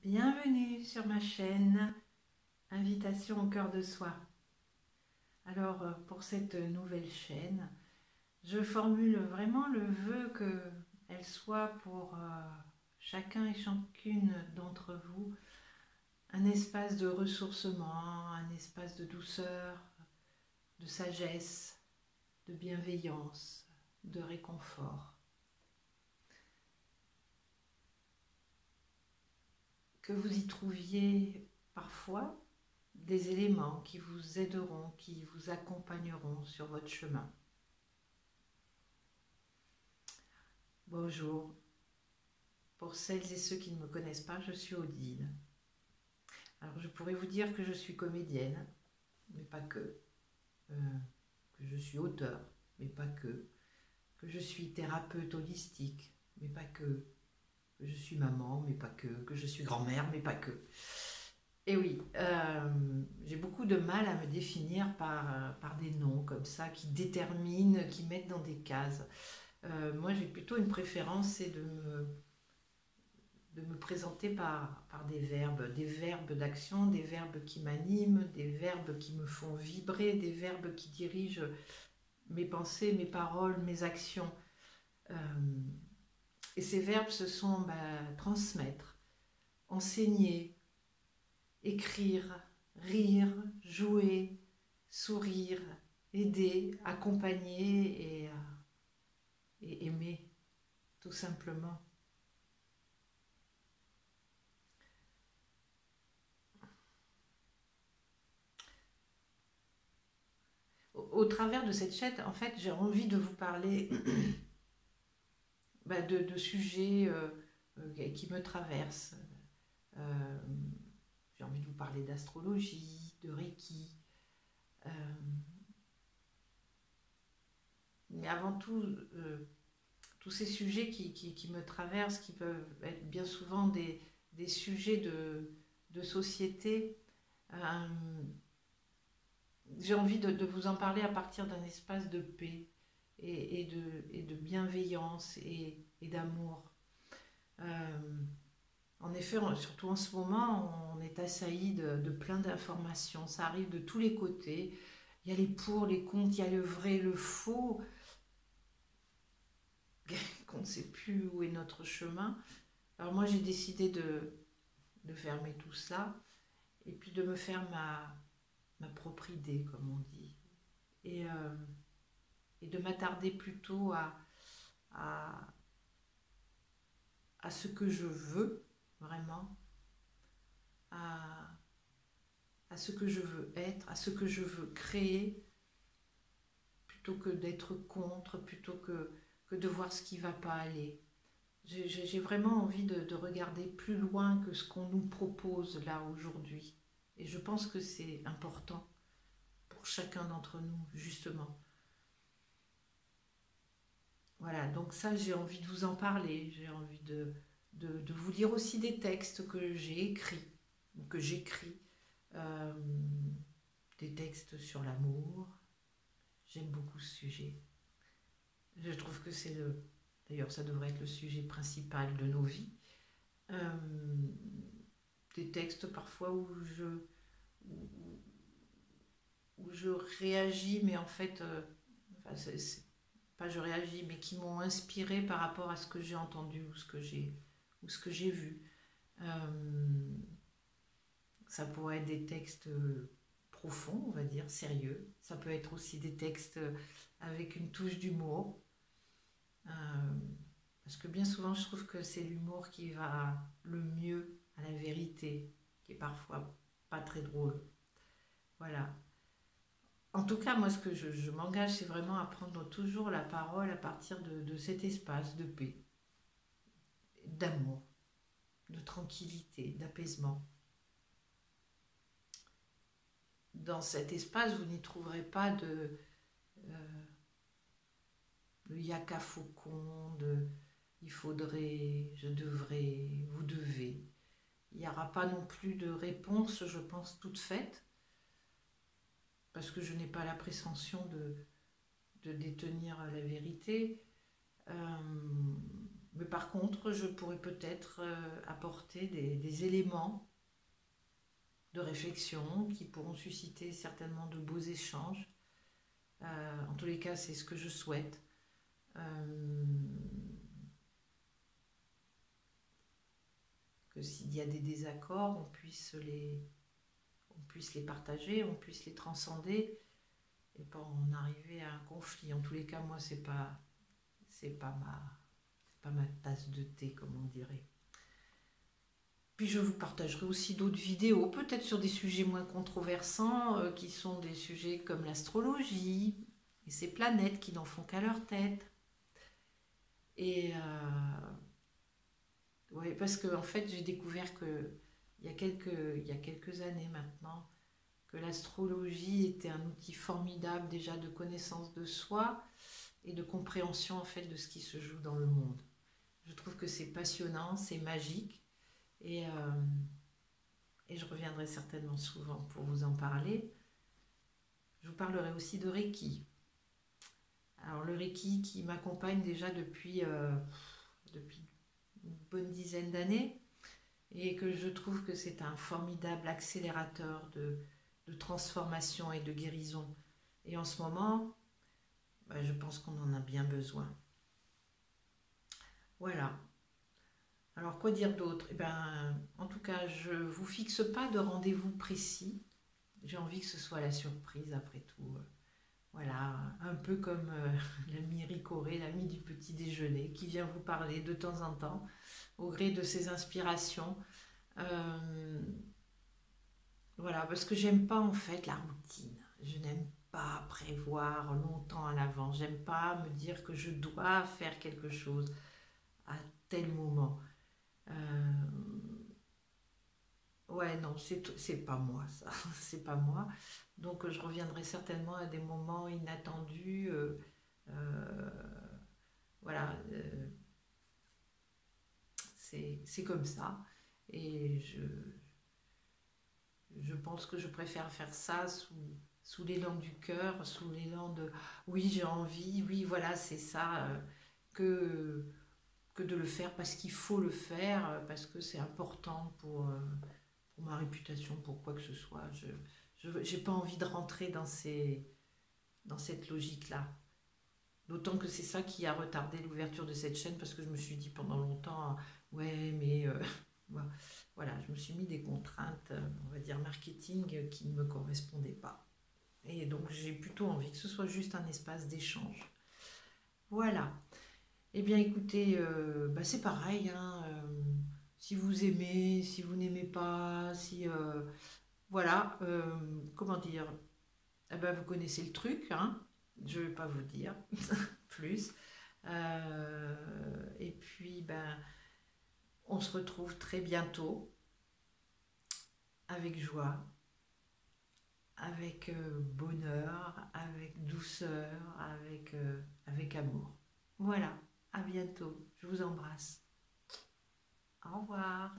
Bienvenue sur ma chaîne Invitation au cœur de soi. Alors pour cette nouvelle chaîne, je formule vraiment le vœu qu'elle soit pour chacun et chacune d'entre vous un espace de ressourcement, un espace de douceur, de sagesse, de bienveillance, de réconfort. Que vous y trouviez parfois des éléments qui vous aideront, qui vous accompagneront sur votre chemin. Bonjour. Pour celles et ceux qui ne me connaissent pas, je suis Odile. Alors je pourrais vous dire que je suis comédienne, mais pas que. Que je suis auteure, mais pas que. Que je suis thérapeute holistique, mais pas que. Que je suis maman, mais pas que. Que je suis grand-mère, mais pas que. Et oui, j'ai beaucoup de mal à me définir par des noms comme ça, qui déterminent, qui mettent dans des cases. Moi, j'ai plutôt une préférence, c'est de me présenter par des verbes d'action, des verbes qui m'animent, des verbes qui me font vibrer, des verbes qui dirigent mes pensées, mes paroles, mes actions. Et ces verbes, ce sont transmettre, enseigner, écrire, rire, jouer, sourire, aider, accompagner et aimer, tout simplement. Au travers de cette chaîne, en fait, j'ai envie de vous parler de sujets qui me traversent. Euh, j'ai envie de vous parler d'astrologie, de Reiki. Mais avant tout, tous ces sujets qui me traversent, qui peuvent être bien souvent des sujets de société, j'ai envie de vous en parler à partir d'un espace de paix et de bienveillance et d'amour. En effet, surtout en ce moment, on est assailli de plein d'informations. Ça arrive de tous les côtés. Il y a les pour, les contre, il y a le vrai, le faux, qu'on ne sait plus où est notre chemin. Alors moi, j'ai décidé de fermer tout ça et puis de me faire ma propre idée, comme on dit. Et de m'attarder plutôt à ce que je veux vraiment, à ce que je veux être, à ce que je veux créer, plutôt que d'être contre, plutôt que de voir ce qui ne va pas aller. J'ai vraiment envie de regarder plus loin que ce qu'on nous propose là aujourd'hui. Et je pense que c'est important pour chacun d'entre nous, justement. Voilà, donc ça, j'ai envie de vous en parler. J'ai envie de vous lire aussi des textes que j'ai écrits, ou que j'écris. Euh, des textes sur l'amour. J'aime beaucoup ce sujet. Je trouve que c'est d'ailleurs, ça devrait être le sujet principal de nos vies. Des textes parfois où je réagis, mais en fait, c'est pas je réagis, mais qui m'ont inspiré par rapport à ce que j'ai entendu ou ce que j'ai vu. Ça pourrait être des textes profonds, on va dire, sérieux. Ça peut être aussi des textes avec une touche d'humour. Parce que bien souvent, je trouve que c'est l'humour qui va le mieux à la vérité, qui est parfois pas très drôle. Voilà. En tout cas, moi, ce que je m'engage, c'est vraiment à prendre toujours la parole à partir de cet espace de paix, d'amour, de tranquillité, d'apaisement. Dans cet espace, vous n'y trouverez pas de yaka faucon, il faudrait, je devrais, vous devez. Il n'y aura pas non plus de réponse, je pense, toute faite, parce que je n'ai pas la prétention de détenir la vérité. Mais par contre, je pourrais peut-être apporter des éléments de réflexion qui pourront susciter certainement de beaux échanges. En tous les cas, c'est ce que je souhaite. Que s'il y a des désaccords, on puisse les partager, on puisse les transcender et pas en arriver à un conflit. En tous les cas, moi, c'est pas ma tasse de thé, comme on dirait. Puis je vous partagerai aussi d'autres vidéos, peut-être sur des sujets moins controversants, qui sont des sujets comme l'astrologie et ces planètes qui n'en font qu'à leur tête. Et ouais, parce que en fait, j'ai découvert que il y a quelques années maintenant, que l'astrologie était un outil formidable déjà de connaissance de soi et de compréhension en fait de ce qui se joue dans le monde. Je trouve que c'est passionnant, c'est magique et je reviendrai certainement souvent pour vous en parler. Je vous parlerai aussi de Reiki. Alors le Reiki qui m'accompagne déjà depuis une bonne dizaine d'années et que je trouve que c'est un formidable accélérateur de transformation et de guérison. Et en ce moment, je pense qu'on en a bien besoin. Voilà. Alors, quoi dire d'autre? En tout cas, je ne vous fixe pas de rendez-vous précis. J'ai envie que ce soit la surprise après tout. Voilà, un peu comme l'ami Ricoré, l'ami du petit déjeuner, qui vient vous parler de temps en temps, au gré de ses inspirations. Voilà, parce que j'aime pas en fait la routine. Je n'aime pas prévoir longtemps à l'avance. J'aime pas me dire que je dois faire quelque chose à tel moment. Ouais, non, c'est pas moi ça, c'est pas moi. Donc je reviendrai certainement à des moments inattendus. Euh, voilà, c'est comme ça. Et je pense que je préfère faire ça sous l'élan du cœur, sous l'élan de oui, j'ai envie, oui, voilà, c'est ça, que, que de le faire parce qu'il faut le faire, parce que c'est important pour ma réputation, pour quoi que ce soit. Je n'ai pas envie de rentrer dans cette logique-là. D'autant que c'est ça qui a retardé l'ouverture de cette chaîne parce que je me suis dit pendant longtemps, ouais, mais voilà, je me suis mis des contraintes, on va dire marketing, qui ne me correspondaient pas. Et donc j'ai plutôt envie que ce soit juste un espace d'échange. Voilà. Eh bien écoutez, c'est pareil, hein, si vous aimez, si vous n'aimez pas, si... voilà, comment dire, vous connaissez le truc, hein, je ne vais pas vous dire plus. Et puis, on se retrouve très bientôt, avec joie, avec bonheur, avec douceur, avec amour. Voilà, à bientôt, je vous embrasse. Au revoir.